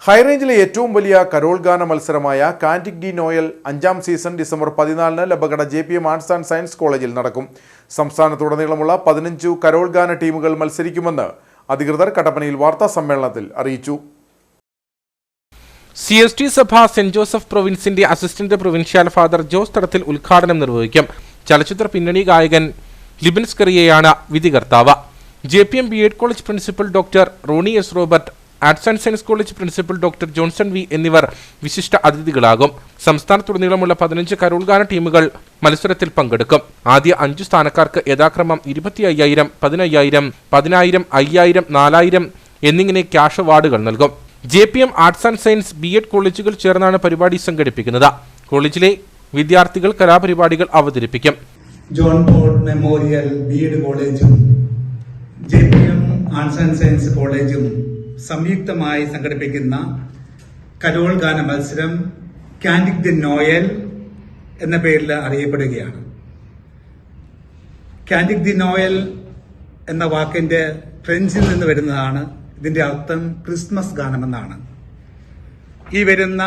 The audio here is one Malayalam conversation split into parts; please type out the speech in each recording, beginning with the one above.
ഹൈറേഞ്ചിലെ ഏറ്റവും വലിയ കരോൾ ഗാന മത്സരമായ കാൻറ്റിക് ഡി നോയൽ 5ാം സീസൺ ഡിസംബർ 14-ന് ലബഗഡ JPM ആർട്സ് ആൻഡ് സയൻസ് കോളേജിൽ നടക്കും. സംസ്ഥാനത്തുടനീളമുള്ള 15 കരോൾ ഗാന ടീമുകൾ മത്സരിക്കുമെന്ന് അധികൃതർ കട്ടപ്പനയിൽ വാർത്താ സമ്മേളനത്തിൽ അറിയിച്ചു. CST സഭ സെന്റ് ജോസഫ് പ്രൊവിൻസിന്റെ assistant provincial father Jose Thadathil ഉദ്ഘാടനം നിർവഹിക്കും. ചലച്ചിത്ര പിന്നണി ഗായകൻ ലിബിൻ സ്കറിയയാണ് വിധികർത്താവ്. JPM BEd college principal doctor Ronnie S Robert, arts and science college principal doctor Johnson V എന്നിവർ വിശിഷ്ട അതിഥികളാകും. സംസ്ഥാനത്തുടനീളമുള്ള 15 കരോൾ ഗാന ടീമുകൾ മത്സരത്തിൽ പങ്കെടുക്കും. ആദ്യ 5 സ്ഥാനക്കാർക്ക് യഥാക്രമം 25,000, 15,000, 10,000, 5,000, 4,000 എന്നിങ്ങനെ ക്യാഷ് അവാർഡുകൾ നൽകും. JPM arts and science BEd കോളേജുകൾ ചേർന്നാണ് പരിപാടി സംഘടിപ്പിക്കുന്നത്. കോളേജിലെ വിദ്യാർത്ഥികൾ കലാപരിപാടികൾ അവതരിപ്പിക്കും. ജോൺ പോൾ മെമ്മോറിയൽ BEd കോളേജും JPM ആർട്സ് ആൻഡ് സയൻസ് കോളേജും സംയുക്തമായി സംഘടിപ്പിക്കുന്ന കരോൾ ഗാന മത്സരം കാൻറ്റിക് ഡി നോയൽ എന്ന പേരിൽ അറിയപ്പെടുകയാണ്. കാൻറ്റിക് ഡി നോയൽ എന്ന വാക്കിന്റെ ഫ്രഞ്ചിൽ നിന്ന് വരുന്നതാണ്. ഇതിന്റെ അർത്ഥം ക്രിസ്മസ് ഗാനമെന്നാണ്. ഈ വരുന്ന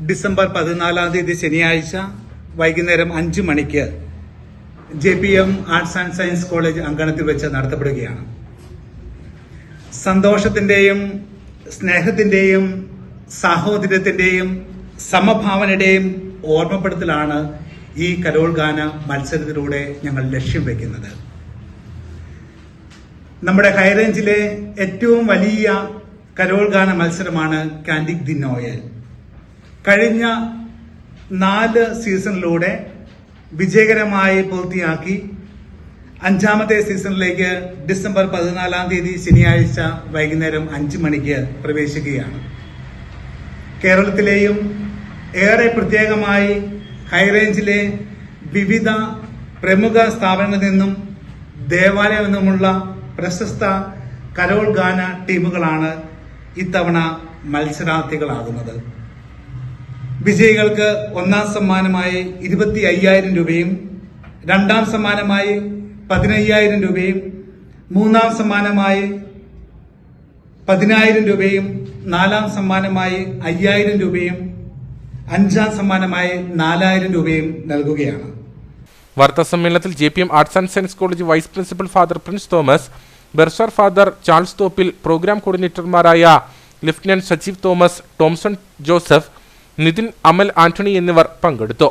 ഡിസംബർ 14-ാം തീയതി ശനിയാഴ്ച വൈകുന്നേരം 5 മണിക്ക് JPM arts and science college അങ്കണത്തിൽ വെച്ച് നടത്തപ്പെടുകയാണ്. സന്തോഷത്തിന്റെയും സ്നേഹത്തിന്റെയും സാഹോദര്യത്തിന്റെയും സമഭാവനയുടെയും ഓർമ്മപ്പെടുത്തലാണ് ഈ കരോൾ ഗാന മത്സരത്തിലൂടെ ഞങ്ങൾ ലക്ഷ്യം വെക്കുന്നത്. നമ്മുടെ ഹൈറേഞ്ചിലെ ഏറ്റവും വലിയ കരോൾ ഗാന മത്സരമാണ് കാൻറ്റിക് ഡി നോയൽ. കഴിഞ്ഞ 4 സീസണിലൂടെ വിജയകരമായി പൂർത്തിയാക്കി 5ാമത്തെ സീസണിലേക്ക് ഡിസംബർ 14-ാം തീയതി ശനിയാഴ്ച വൈകുന്നേരം 5 മണിക്ക് പ്രവേശിക്കുകയാണ്. കേരളത്തിലെയും ഏറെ പ്രത്യേകമായി ഹൈറേഞ്ചിലെ വിവിധ പ്രമുഖ സ്ഥാപനങ്ങളിൽ നിന്നും ദേവാലയത്തിൽ നിന്നുമുള്ള പ്രശസ്ത കരോൾ ഗാന ടീമുകളാണ് ഇത്തവണ മത്സരാർത്ഥികളാകുന്നത്. വിജയികൾക്ക് 1ാം സമ്മാനമായി 25,000 രൂപയും 2ാം സമ്മാനമായി 15,000 രൂപയും 3ാം സമ്മാനമായി 10,000 രൂപയും 4ാം സമ്മാനമായി 5,000 രൂപയും 5ാം സമ്മാനമായി 4,000 രൂപയും നൽകുകയാണ്. വാർത്താ സമ്മേളനത്തിൽ JPM arts and science college vice principal father Prince Thomas, bursar father Charles Thoppil, programme കോർഡിനേറ്റർമാരായ lieutenant Sajeev Thomas, Tomson Joseph, Nithin Amal Antony എന്നിവർ പങ്കെടുത്തു.